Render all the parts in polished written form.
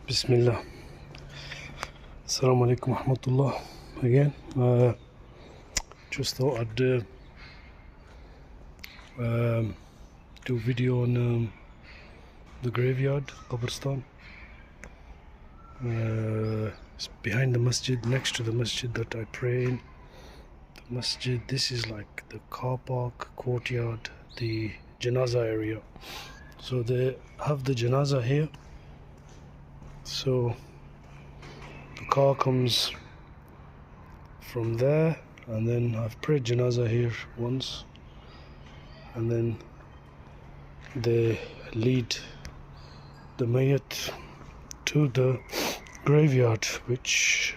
Bismillah. Assalamu alaikum rahmatullah. Again, just thought I'd do a video on the graveyard, Qabristan. It's behind the masjid, next to the masjid that I pray in. The masjid, this is like the car park, courtyard, the janaza area. So they have the janaza here. So the car comes from there, and then I've prayed janaza here once, and then they lead the mayyat to the graveyard, which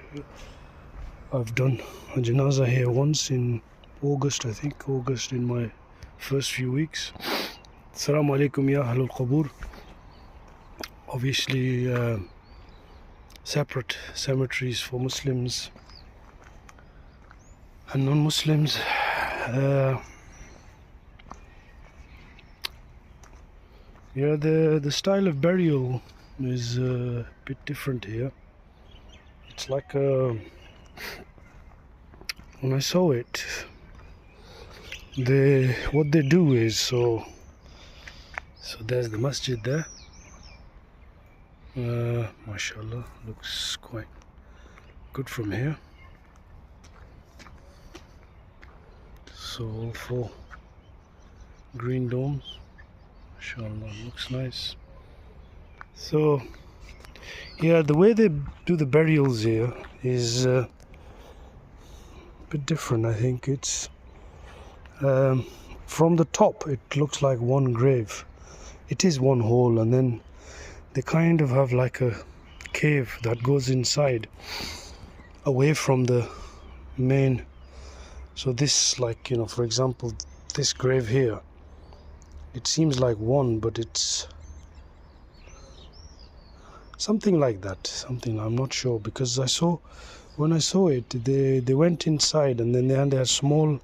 I've done a janaza here once in August, I think August, in my first few weeks. Assalamu alaikum ya ahlul qabur. Obviously separate cemeteries for Muslims and non-Muslims. Yeah, the style of burial is a bit different here. It's like when I saw it, what they do is, so there's the masjid there. MashaAllah, looks quite good from here. So all four green domes, MashaAllah, looks nice. So yeah, the way they do the burials here is a bit different. I think it's from the top it looks like one grave. It is one hole, and then they kind of have like a cave that goes inside, away from the main. So this, like, you know, for example, this grave here, it seems like one, but it's something like that. Something, I'm not sure, because when I saw it, they went inside, and then they had a small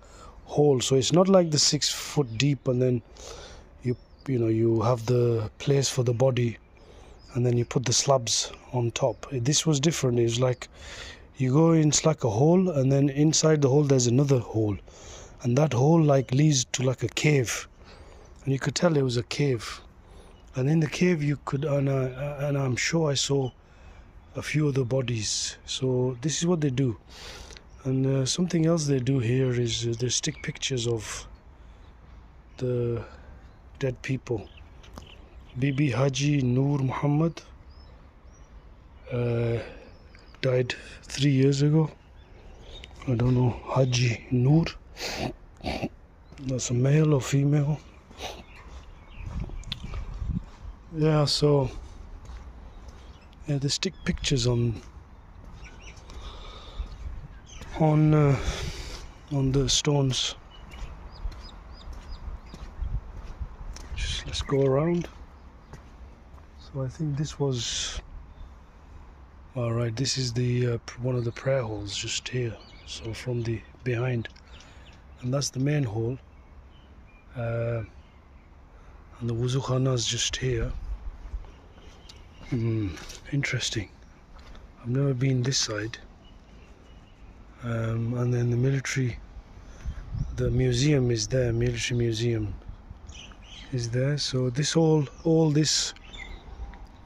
hole. So it's not like the 6 foot deep, and then you have the place for the body, and then you put the slabs on top. This was different. It was like you go in, it's like a hole, and then inside the hole there's another hole, and that hole like leads to like a cave, and you could tell it was a cave. And in the cave you could, and I'm sure I saw a few of the bodies. So this is what they do. And something else they do here is they stick pictures of the dead people. Bibi Haji Noor Muhammad died 3 years ago. I don't know, Haji Noor, that's a male or female. Yeah, so yeah, they stick pictures on the stones. Just let's go around. So I think this was, all right, this is the one of the prayer halls just here. So from the behind, and that's the main hall, and the wuzu khana is just here. Interesting. I've never been this side. And then the museum is there. Military museum is there. So this all this,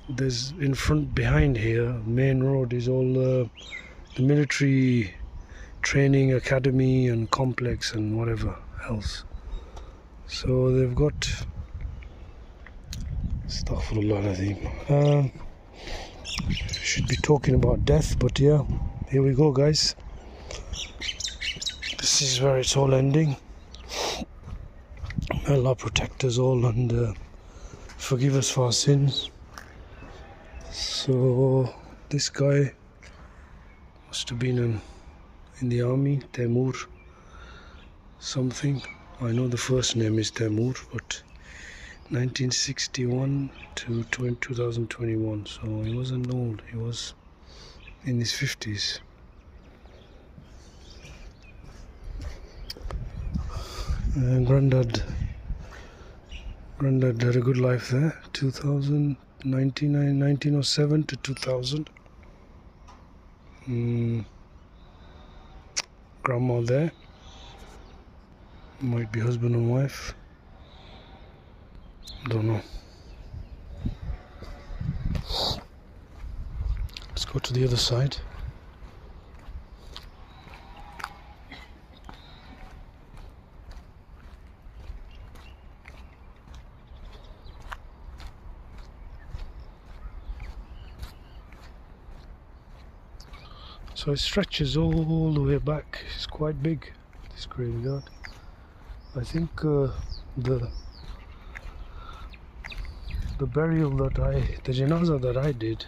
there's in front, behind here, main road is all the military training academy and complex and whatever else. So they've got, astaghfirullah alazim. Should be talking about death, but yeah, here we go, guys. This is where it's all ending. May Allah protect us all and forgive us for our sins. So this guy must have been in the army, Temur something. I know the first name is Temur, but 1961 to 2021, so he wasn't old, he was in his 50s. Granddad had a good life there. 2000 1907 to 2000. Grandma there. Might be husband and wife. Don't know. Let's go to the other side. So it stretches all the way back. It's quite big, this graveyard. I think the burial the janazah that I did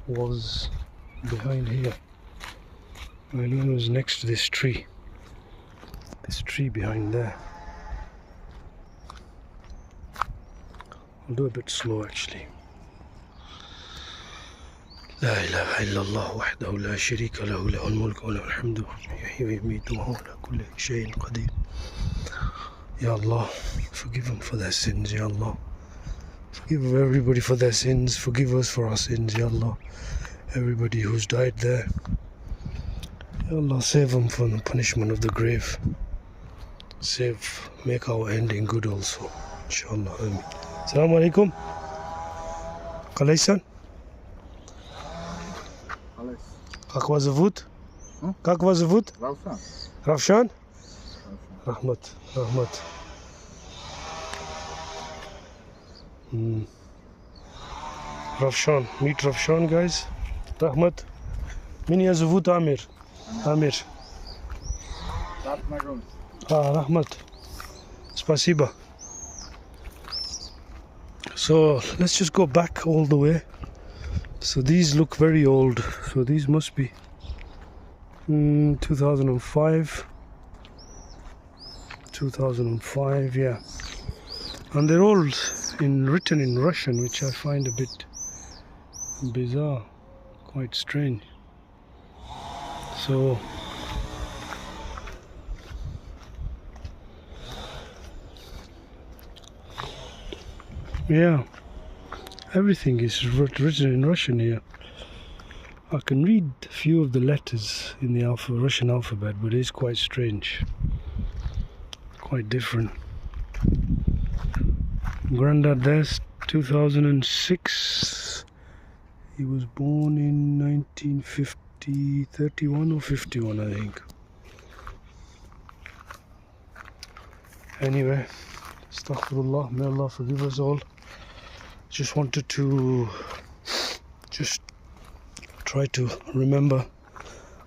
was behind here. I know it was next to this tree behind there. I'll do a bit slow actually. لا إله إلا الله وحده لا شريك له له الملك وله الحمد يحيي ويميت وهو على كل شيء قدير. Ya Allah, forgive them for their sins, Ya Allah. Forgive everybody for their sins, forgive us for our sins, Ya Allah. Everybody who's died there, Ya Allah, save them from the punishment of the grave. Make our ending good also, inshallah. Amen. Assalamu alaikum. Qalaysan. Как вас зовут? Как вас зовут? Равшан. Rahmat. Равшан. Meet Равшан, guys. Rahmat. Меня зовут Амир. Rahmat. Спасибо. So let's just go back all the way. So these look very old. So these must be 2005. 2005, yeah. And they're all written in Russian, which I find a bit bizarre, quite strange. So yeah, everything is written in Russian here. I can read a few of the letters in the Russian alphabet, but it's quite strange, quite different. Granddad there's 2006. He was born in 1950, 31 or 51, I think. Anyway, astaghfirullah, may Allah forgive us all. Just wanted to try to remember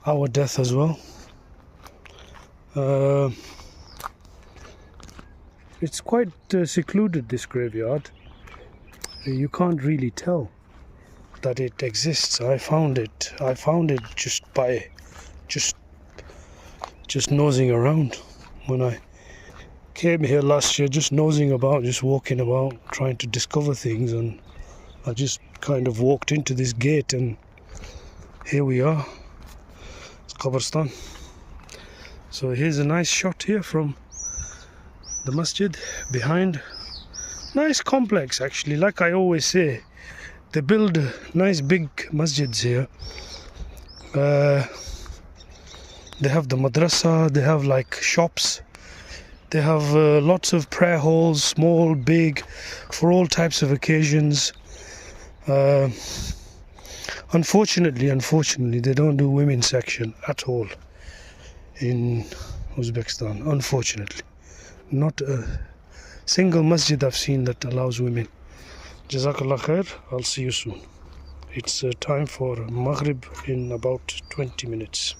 our death as well. It's quite secluded, this graveyard. You can't really tell that it exists. I found it just by nosing around when I came here last year, just nosing about, just walking about, trying to discover things, and I just kind of walked into this gate and here we are. It's Qabristan. So here's a nice shot here from the masjid behind. Nice complex actually, like I always say. They build nice big masjids here. They have the madrasa, they have like shops, they have lots of prayer halls, small, big, for all types of occasions. Unfortunately, they don't do women's section at all in Uzbekistan. Unfortunately, not a single masjid I've seen that allows women. Jazakallah khair. I'll see you soon. It's time for Maghrib in about 20 minutes.